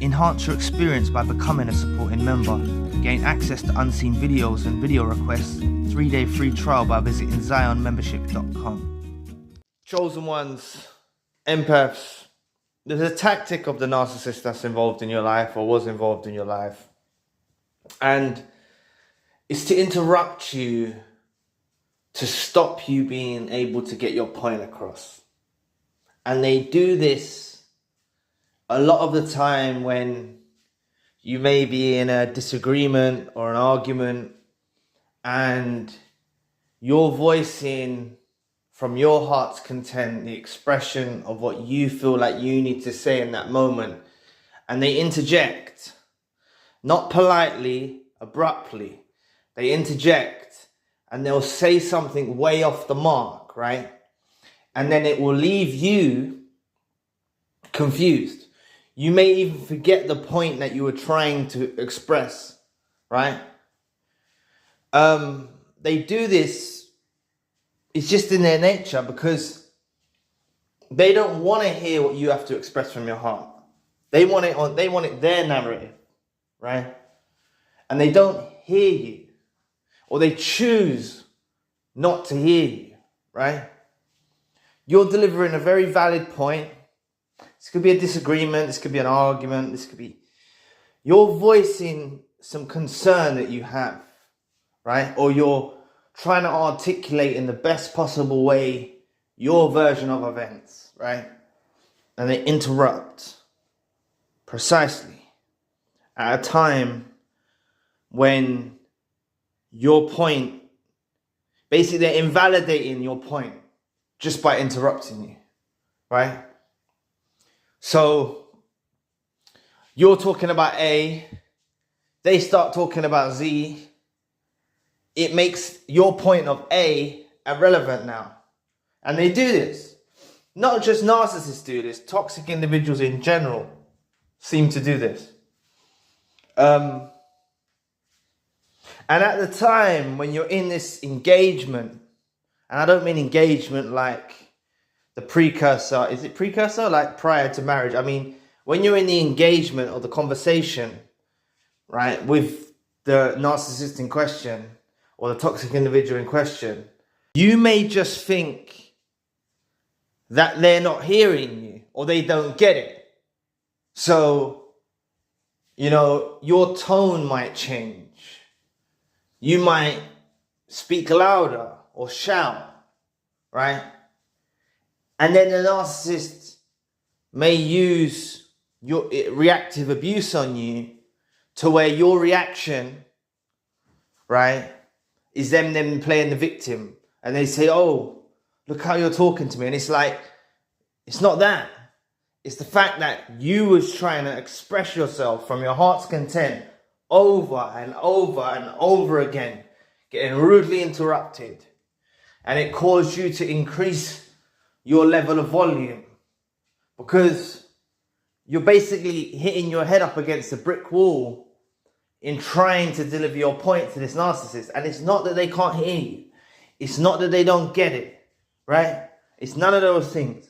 Enhance your experience by becoming a supporting member. Gain access to unseen videos and video requests. 3-day free trial by visiting zionmembership.com. Chosen ones, empaths, there's a tactic of the narcissist that's involved in your life or was involved in your life. And it's to interrupt you, to stop you being able to get your point across. And they do this a lot of the time when you may be in a disagreement or an argument and you're voicing from your heart's content the expression of what you feel like you need to say in that moment. And they interject, not politely, abruptly. They interject and they'll say something way off the mark, right? And then it will leave you confused. You may even forget the point that you were trying to express, right? They do this, it's just in their nature because they don't want to hear what you have to express from your heart. They want it their narrative, right? And they don't hear you, or they choose not to hear you, right? You're delivering a very valid point. This could be a disagreement, this could be an argument, this could be... You're voicing some concern that you have, right? Or you're trying to articulate in the best possible way your version of events, right? And they interrupt precisely at a time when your point, basically they're invalidating your point just by interrupting you, right? So you're talking about A, they start talking about Z. It makes your point of A irrelevant now. And they do this. Not just narcissists do this, toxic individuals in general seem to do this. And at the time when you're in this engagement, and I don't mean engagement like the precursor, is it precursor? Like prior to marriage. I mean, when you're in the engagement or the conversation, right, with the narcissist in question or the toxic individual in question, you may just think that they're not hearing you or they don't get it. So, you know, your tone might change. You might speak louder or shout, right? And then the narcissist may use your reactive abuse on you to where your reaction, right, is them playing the victim. And they say, oh, look how you're talking to me. And it's like, it's not that. It's the fact that you was trying to express yourself from your heart's content over and over and over again, getting rudely interrupted. And it caused you to increase your level of volume because you're basically hitting your head up against a brick wall in trying to deliver your point to this narcissist. And it's not that they can't hear you. It's not that they don't get it, right? It's none of those things.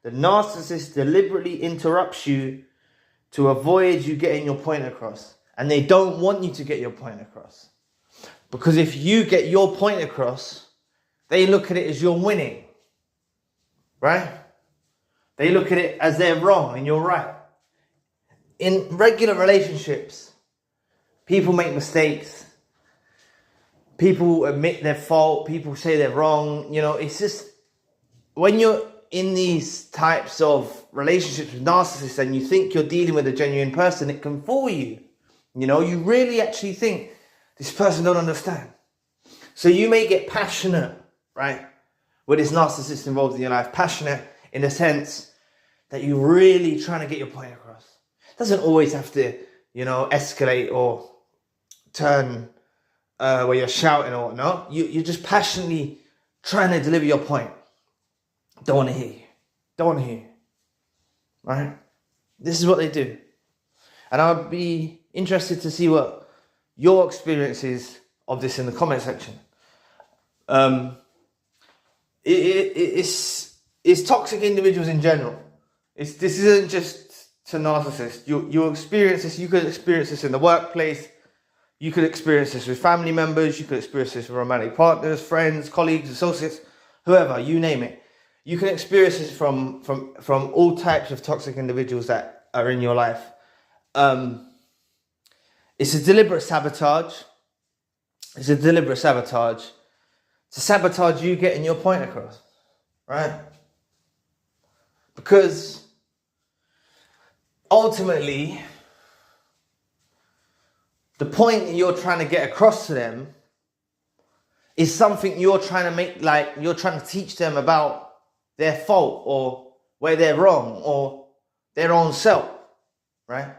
The narcissist deliberately interrupts you to avoid you getting your point across. And they don't want you to get your point across. Because if you get your point across, they look at it as you're winning. Right? They look at it as they're wrong and you're right. In regular relationships, people make mistakes. People admit their fault. People say they're wrong. You know, it's just when you're in these types of relationships with narcissists and you think you're dealing with a genuine person, it can fool you. You know, you really actually think this person don't understand. So you may get passionate, right? With this narcissist involved in your life, passionate in the sense that you're really trying to get your point across. It doesn't always have to, you know, escalate or turn where you're shouting or whatnot. You're just passionately trying to deliver your point. Don't want to hear you. Don't want to hear you. Right? This is what they do. And I'd be interested to see what your experience is of this in the comment section. It's toxic individuals in general. This isn't just to narcissists. You'll experience this. You could experience this in the workplace. You could experience this with family members. You could experience this with romantic partners, friends, colleagues, associates, whoever, you name it. You can experience this from all types of toxic individuals that are in your life. It's a deliberate sabotage. It's a deliberate sabotage to sabotage you getting your point across, right? Because ultimately, the point that you're trying to get across to them is something you're trying to make, like you're trying to teach them about their fault or where they're wrong or their own self, right?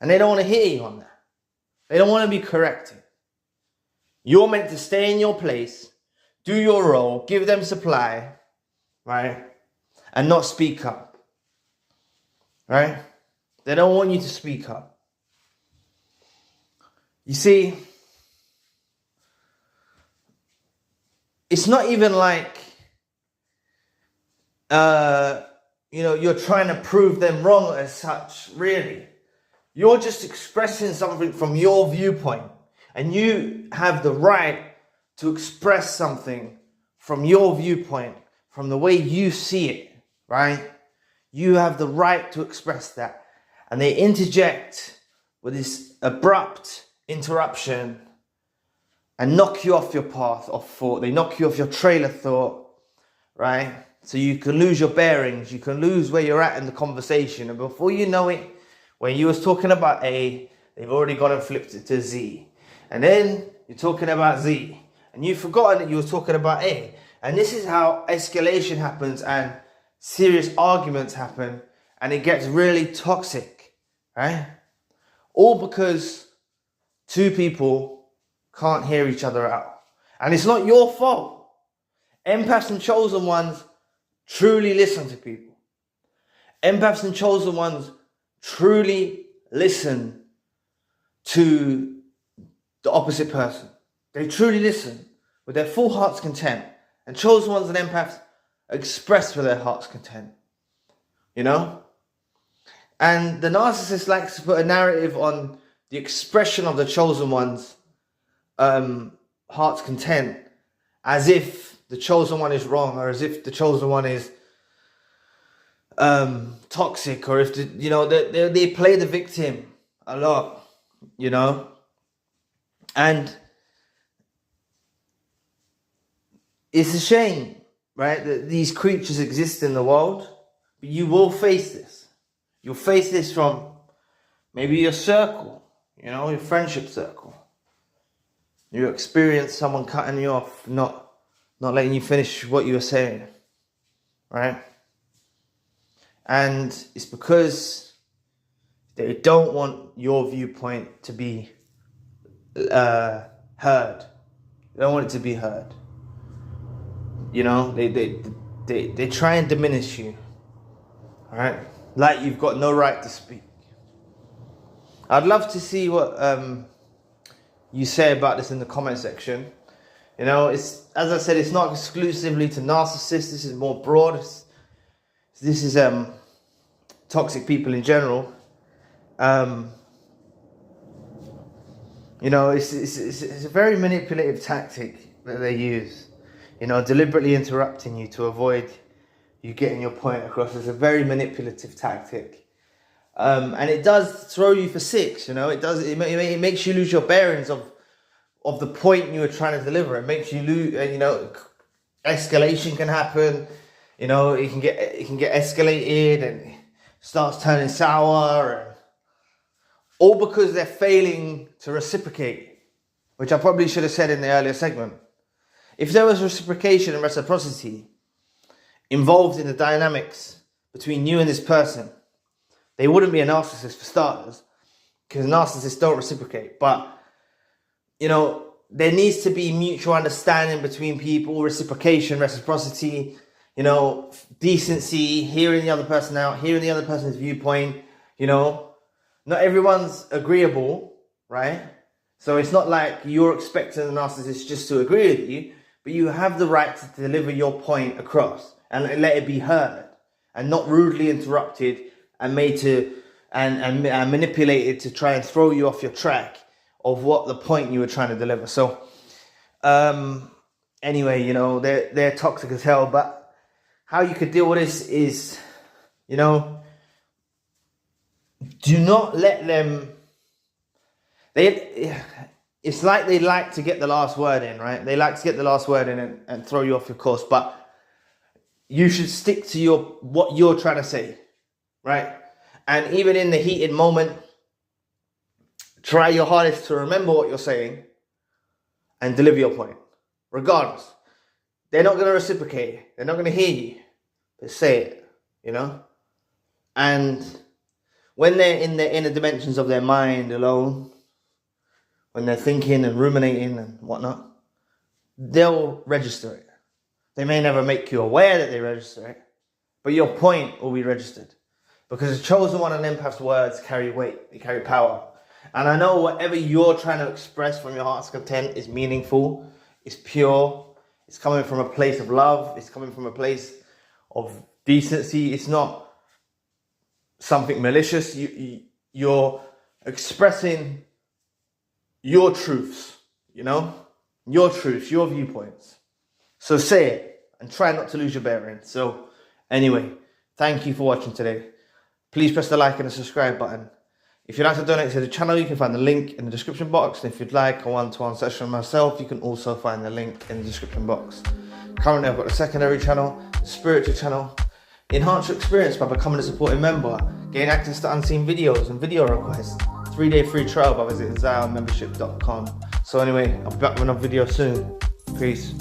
And they don't want to hear you on that. They don't want to be corrected. You're meant to stay in your place, do your role, give them supply, right? And not speak up, right? They don't want you to speak up. You see, it's not even like, you're trying to prove them wrong as such, really. You're just expressing something from your viewpoint. And you have the right to express something from your viewpoint, from the way you see it, right? You have the right to express that. And they interject with this abrupt interruption and knock you off your path of thought. They knock you off your trail of thought, right? So you can lose your bearings. You can lose where you're at in the conversation. And before you know it, when you was talking about A, they've already gone and flipped it to Z. And then you're talking about Z. And you've forgotten that you were talking about A. And this is how escalation happens and serious arguments happen. And it gets really toxic, right? All because two people can't hear each other out. And it's not your fault. Empaths and chosen ones truly listen to people. Empaths and chosen ones truly listen to the opposite person. They truly listen with their full heart's content. And chosen ones and empaths express with their heart's content. You know? And the narcissist likes to put a narrative on the expression of the chosen one's heart's content as if the chosen one is wrong, or as if the chosen one is toxic, or if they play the victim a lot, you know. And it's a shame, right, that these creatures exist in the world. But you will face this. You'll face this from maybe your circle, your friendship circle. You experience someone cutting you off, not letting you finish what you were saying, right? And it's because they don't want your viewpoint to be heard. They don't want it to be heard. They try and diminish you, all right? Like you've got no right to speak. I'd love to see what you say about this in the comment section. It's, as I said, it's not exclusively to narcissists. This is more broad. This is toxic people in general. It's a very manipulative tactic that they use. Deliberately interrupting you to avoid you getting your point across. It's a very manipulative tactic. And it does throw you for six, It makes you lose your bearings of the point you were trying to deliver. It makes you lose, escalation can happen. It can get escalated and starts turning sour, and all because they're failing to reciprocate, which I probably should have said in the earlier segment. If there was reciprocation and reciprocity involved in the dynamics between you and this person, they wouldn't be a narcissist for starters, because narcissists don't reciprocate. But, there needs to be mutual understanding between people, reciprocation, reciprocity, decency, hearing the other person out, hearing the other person's viewpoint, Not everyone's agreeable, right? So it's not like you're expecting the narcissist just to agree with you, but you have the right to deliver your point across and let it be heard and not rudely interrupted and made to and manipulated to try and throw you off your track of what the point you were trying to deliver. So anyway, you know, they're toxic as hell. But how you could deal with this is, you know, do not let them. It's like they like to get the last word in, right? They like to get the last word in and throw you off your course. But you should stick to what you're trying to say, right? And even in the heated moment, try your hardest to remember what you're saying and deliver your point, regardless. They're not going to reciprocate. They're not going to hear you. But say it, you know? And when they're in the inner dimensions of their mind alone, when they're thinking and ruminating and whatnot, they'll register it. They may never make you aware that they register it, but your point will be registered. Because the chosen one and empath's words carry weight, they carry power. And I know whatever you're trying to express from your heart's content is meaningful, it's pure, it's coming from a place of love, it's coming from a place of decency, it's not something malicious. You're expressing your truths, you know? Your truths, your viewpoints. So say it and try not to lose your bearings. So anyway, thank you for watching today. Please press the like and the subscribe button. If you'd like to donate to the channel, you can find the link in the description box. And if you'd like a one-to-one session with myself, you can also find the link in the description box. Currently, I've got a secondary channel, a spiritual channel. Enhance your experience by becoming a supporting member. Gain access to unseen videos and video requests. 3-day free trial by visiting ZionMembership.com. So anyway, I'll be back with another video soon. Peace.